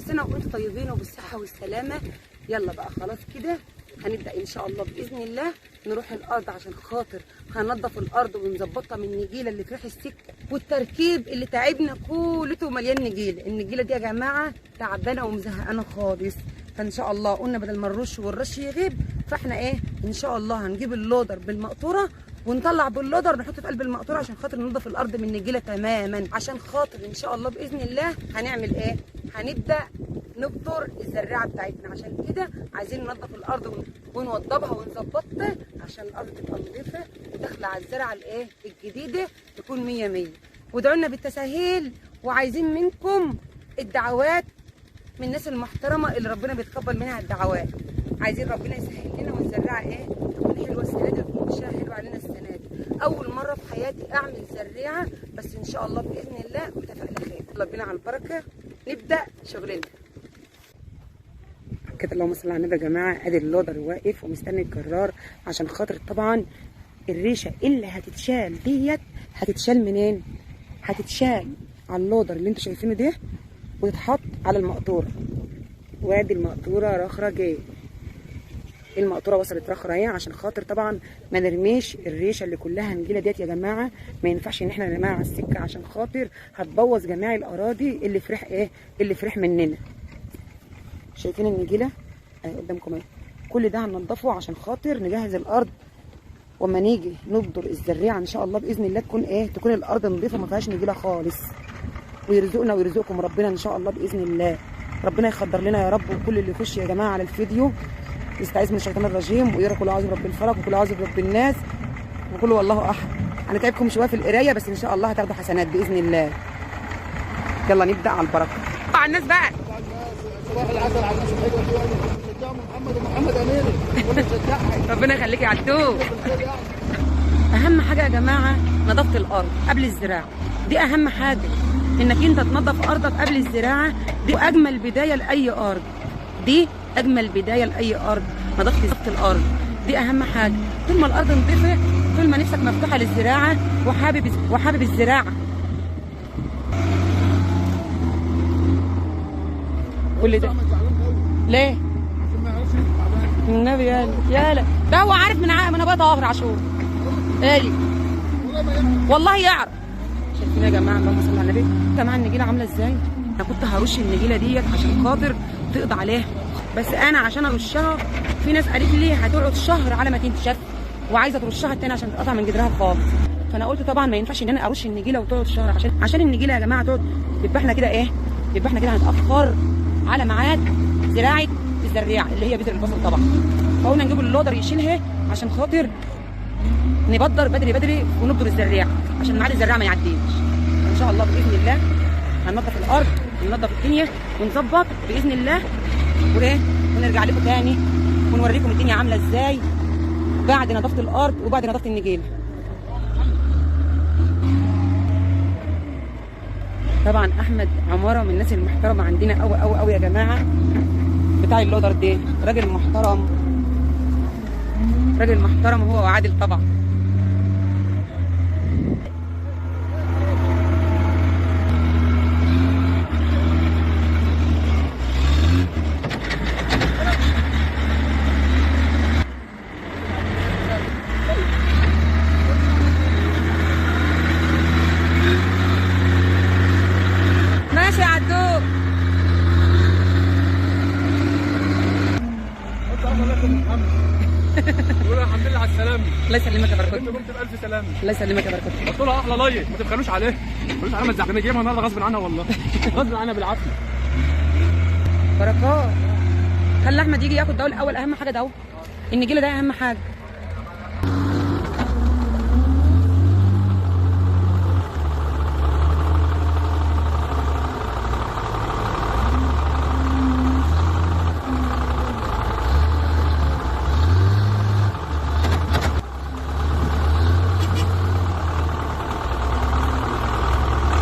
كل سنه وانتم طيبين وبالصحه والسلامه. يلا بقى خلاص كده هنبدا ان شاء الله باذن الله نروح الارض عشان خاطر هننضف الارض ونظبطها من النجيله اللي في ريح السكه والتركيب اللي تعبنا كلته مليان نجيله. النجيله دي يا جماعه تعبانه ومزهقانه خالص، فان شاء الله قلنا بدل ما الرش والرش يغيب فاحنا ايه ان شاء الله هنجيب اللودر بالمقطوره ونطلع باللودر نحطه في قلب المقطوره عشان خاطر ننضف الارض من النجيله تماما، عشان خاطر ان شاء الله باذن الله هنعمل ايه؟ هنبدا نبطر الزراعه بتاعتنا. عشان كده عايزين ننضف الارض ونوضبها ونظبطها عشان الارض تبقى نظيفه وداخله على الزرعه الايه الجديده تكون 100 100. وادعوا لنا بالتسهيل، وعايزين منكم الدعوات من الناس المحترمه اللي ربنا بيتقبل منها الدعوات. عايزين ربنا يسهل لنا والزراعه ايه تكون حلوه السنه دي وتكون وشها حلو علينا السنه دي. اول مره في حياتي اعمل زراعه، بس ان شاء الله باذن الله متفائله خير. يلا بينا على البركه نبدا شغلنا كده. اللهم صل على النبي يا جماعه. ادي اللودر واقف ومستني الجرار عشان خاطر طبعا الريشه اللي هتتشال ديت هتتشال منين؟ هتتشال على اللودر اللي انتوا شايفينه ده وتتحط على المقطوره. وادي المقطوره رخره جايه، المقطوره وصلت رخره اهي عشان خاطر طبعا ما نرميش الريشه اللي كلها نجيله ديت يا جماعه. ما ينفعش ان احنا نرميها على السكه عشان خاطر هتبوظ جميع الاراضي اللي في ريح ايه اللي في ريح مننا. شايفين النجيله اهي قدامكم اهي. كل ده هننضفه عشان خاطر نجهز الارض وما نيجي نبذر الزريعه ان شاء الله باذن الله تكون الارض نظيفه ما فيهاش نجيله خالص. ويرزقنا ويرزقكم ربنا ان شاء الله باذن الله. ربنا يخضر لنا يا رب. وكل اللي يخش يا جماعه على الفيديو يستعيذ من الشيطان الرجيم ويقرا كل اعوذ برب الفلق وكل اعوذ برب الناس وكل والله احد. انا تعبكم شويه في القرايه بس ان شاء الله هتاخدوا حسنات باذن الله. يلا نبدا على البركه. على الناس بقى. صباح العسل على الناس الحلوه دي ونشجعهم محمد ومحمد اميني ونشجعها. ربنا يخليك يا عدو. اهم حاجه يا جماعه نظافه الارض قبل الزراعه، دي اهم حاجه. انك انت تنظف ارضك قبل الزراعه دي اجمل بدايه لاي ارض. دي اجمل بدايه لاي ارض، نظافه الارض دي اهم حاجه. طول ما الارض نظيفه طول ما نفسك مفتوحه للزراعه وحابب الزراعه. كل ده ليه؟ النبي يالا ده هو عارف من ابويا طاهر عاشور. ايه والله يعرف. شايفين يا جماعه اللهم صل على النبي. جماعه النجيله عامله ازاي؟ انا كنت هرش النجيله ديت عشان خاطر تقضي عليها، بس انا عشان ارشها في ناس قالت لي هتقعد شهر على ما تنشف وعايزه ترشها تاني عشان تقطع من جدرها خالص. فانا قلت طبعا ما ينفعش ان انا ارش النجيله وتقعد شهر عشان النجيله يا جماعه تقعد. يبقى احنا كده هنتاخر على ميعاد زراعه الزريعه اللي هي بذر البصل طبعا. فقلنا نجيب اللودر يشيلها عشان خاطر نبدر بدري ونبدر الزريعه عشان ميعاد الزريعه ما يعديش. ان شاء الله باذن الله هننظف الارض وننظف الدنيا ونظبط باذن الله ونرجع لكم تاني ونوريكم الدنيا عامله ازاي بعد نظافه الارض وبعد نظافه النجيله. طبعا احمد عماره من الناس المحترمه عندنا قوي قوي قوي يا جماعه. بتاع اللودر ده راجل محترم هو وعادل طبعا. ماشي يا عدو. الحمد لله على السلامه. الله يسلمك يا بركات. انت قمت بألف سلامه. الله يسلمك يا بركات. قلت لها احلى لايك ما تبخلوش عليها. قلت لها مزعجه انا جايبها النهارده غصب عنها والله. غصب عنها بالعافيه. بركات. خلي احمد يجي ياخد ده الاول. اهم حاجه ده النجيله ده اهم حاجه.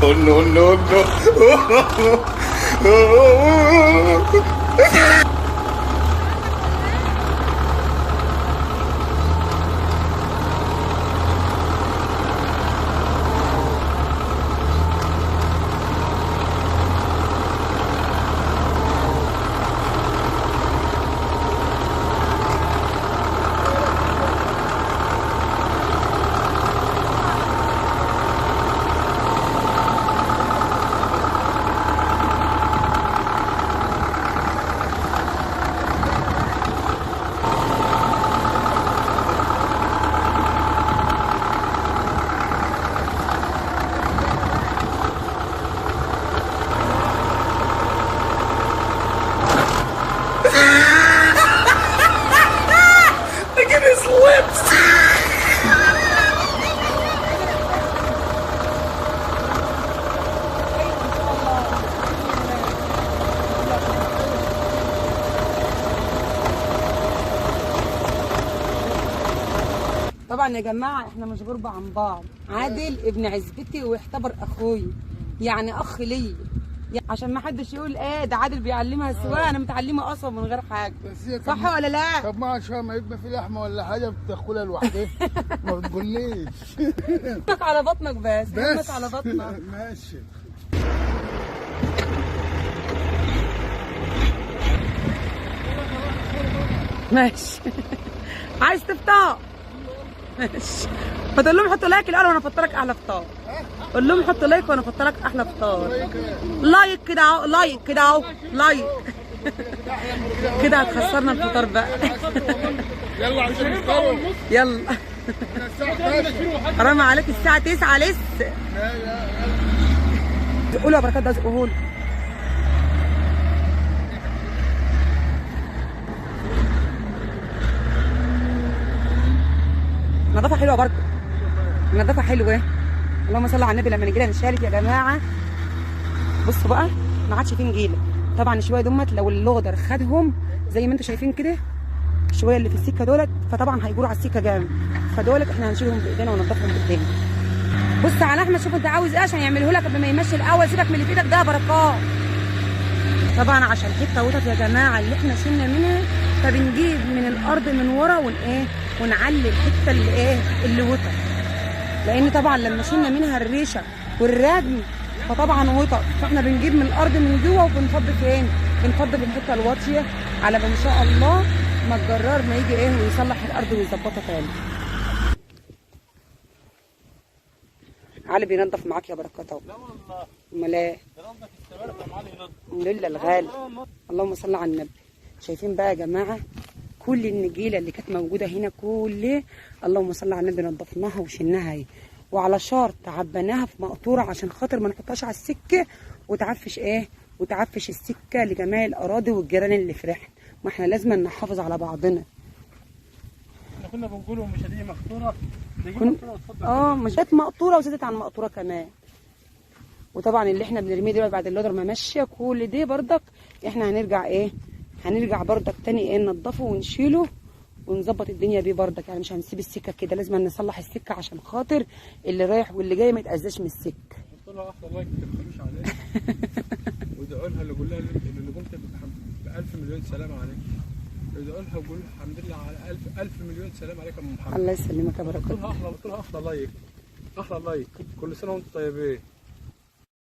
Oh no no no! طبعا يا جماعه احنا مش غربة عن بعض. عادل ابن عزبتي ويعتبر اخوي، يعني اخ لي، عشان ما حدش يقول ايه ده عادل بيعلمها السواقه، انا متعلمه اصلا من غير حاجه. صح ولا لا؟ طب ما عشان ما يبقى في لحمه ولا حاجه بتاكلها لوحدها ما بتقوليش. همك على بطنك بس، همك على بطنك. ماشي. ماشي. عايز تفطر؟ ماشي. فتقول لهم حطوا لايك الاول وانا افطرك احلى فطار. قول لهم حطوا لايك وانا افطرك احلى فطار. لايك كده اهو، لايك كده اهو، لايك. كده هتخسرنا الفطار بقى. يلا عشان نفطروا. يلا. حرام عليك الساعة 9 لسه. قولوا يا بركات ده زقهولي. نظافة حلوة برضه. النظافة حلوة. اللهم صل على النبي. لما نجيلها نشالت يا جماعة، بصوا بقى ما عادش في نجيلة. طبعا شوية دمت لو اللودر خدهم زي ما انتم شايفين كده، شوية اللي في السكة دولت، فطبعا هيجوروا على السكة جامد، فدولت احنا هنشيلهم بايدينا وننضفهم بايدينا. بص على احمد، شوف انت عاوز ايه عشان يعمله لك قبل ما يمشي الاول. سيبك من اللي في ايدك ده بركات. طبعا عشان حته وتط يا جماعه اللي احنا شلنا منها، فبنجيب من الارض من ورا ونعلي الحته اللي وتط، لان طبعا لما شلنا منها الريشه والردم فطبعا وتط، فاحنا بنجيب من الارض من جوه وبنفضي فين؟ بنفضي بالحته الواطيه، على ما ان شاء الله ما الجرار ما يجي ويصلح الارض ويظبطها تاني. علي بينضف معاك يا بركات اهو. لا والله. امال ايه؟ بينضف السوارق يا معلم ينضف. الحمد لله الغالي. اللهم صل على النبي. شايفين بقى يا جماعه كل النجيله اللي كانت موجوده هنا كل، اللهم صل على النبي، نضفناها وشلناها اهي، وعلى شرط عبيناها في مقطوره عشان خاطر ما نحطهاش على السكه وتعفش وتعفش السكه لجميع الاراضي والجيران اللي في رحل. ما احنا لازم نحافظ على بعضنا. احنا كنا بنقولوا مش هتيجي مقطوره، تيجي مقطوره وتفضل. مش جت مقطوره وزادت عن مقطوره كمان. وطبعا اللي احنا بنرميه دلوقتي بعد اللودر ما ماشيه كل دي بردك احنا هنرجع بردك تاني ننضفه ونشيله ونظبط الدنيا بيه بردك، يعني مش هنسيب السكه كده، لازم نصلح السكه عشان خاطر اللي رايح واللي جاي ما يتاذاش من السكه. قلت لها احلى لايك ما تبخلوش عليا. وادعوا لها اللي قول لها اللي قمت ب1000 مليون سلام عليك. ادعوا لها وقول لها الحمد لله على 1000 مليون سلام عليك يا ام محمد. الله يسلمك يا بركات. قلت لها احلى لايك، احلى لايك. كل سنه وانتم طيبين.